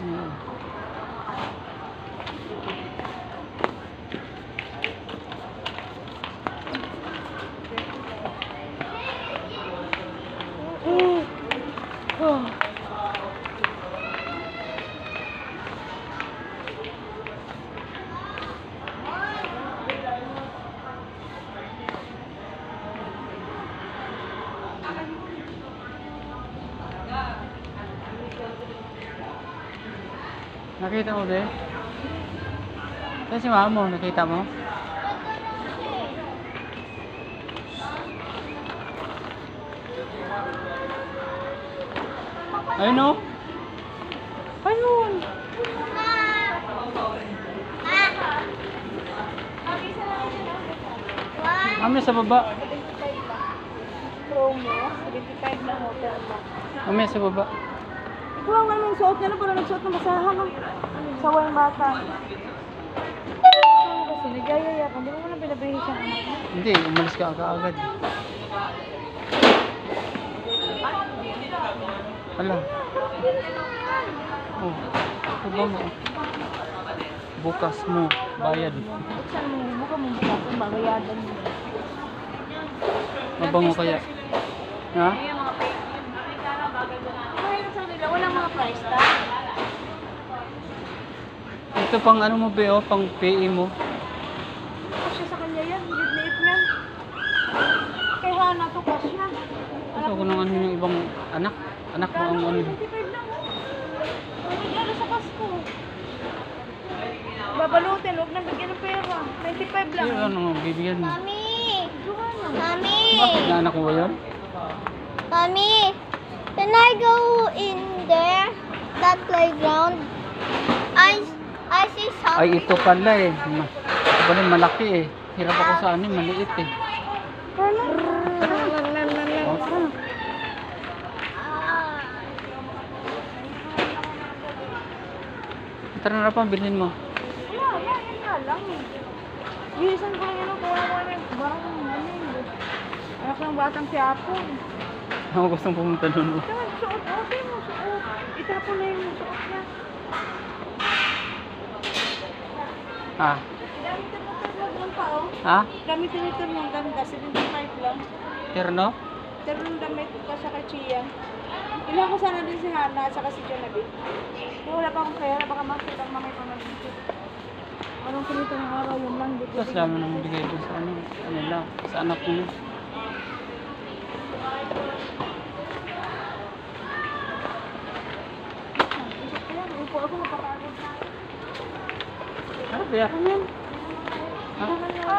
Hmm. Oh. Nakita mo ba? Saan si mama mo? Nakita mo? Ayun o. Ayun. Mamaya sa baba. Promo, 75 na hotel mo. Mamaya sa baba. Ikaw ang naman suot niya na parang nagsuot ng basahan ng sawa yung bata. Kasi nagyayaya ka, hindi mo na binabihi siyang anak mo. Hindi, umalis ka agad. Hala. Oh, ito mo. Bukas mo, bayad. Buksan mo, mukha mo bukasan, babayadan mo. Mabango kaya? Ha? Mayroon sa nila, walang mga price tag. Ito pang ano mo ba oh, pang PE mo? Kasi sa kanya yan, liit-liit yan. Kay Hana to kasya. Gusto ko nang ano yung ibang anak. Anak mo ang ano. 25 lang. Ano sa Pasko? Babalutin, huwag nang bigyan ng pera. 95 lang. Ay, ano nga, bibigyan mo. Mami! Joanna. Mami! Bakit na anak mo ba yun? Mami! Can I go in there? That playground? I see something. Ay, ito pala eh. Ito pala malaki eh. Hirap ako sa ano, maliit eh. Oh, tara. Tara na pa, bilhin mo. Wala, yan nga lang eh. Bihisan ko lang yun, kuha ko na. Barang ang maling. Anak ng batang si Apo. Ako gustong pumunta doon. Ito, suot. Okay mo, suot. Itapon na yung suot niya. Ha? Gamitin mo ito lang pa, oh. Ha? Gamitin ito ng ganda, 75 lang. Terno? Pero nung damit ko sa kay Chia, ilan ko sana din si Hana at saka si Jonabi. Kaya wala pa akong pera, baka makita ang mamay pa mag-isip. Anong pinito ng araw, yun lang. Tapos dami nang bigay doon sa ano, kanila, sa anak mo. Upo ako, napapagod na. Ano ba yan? Ano yan? Ha?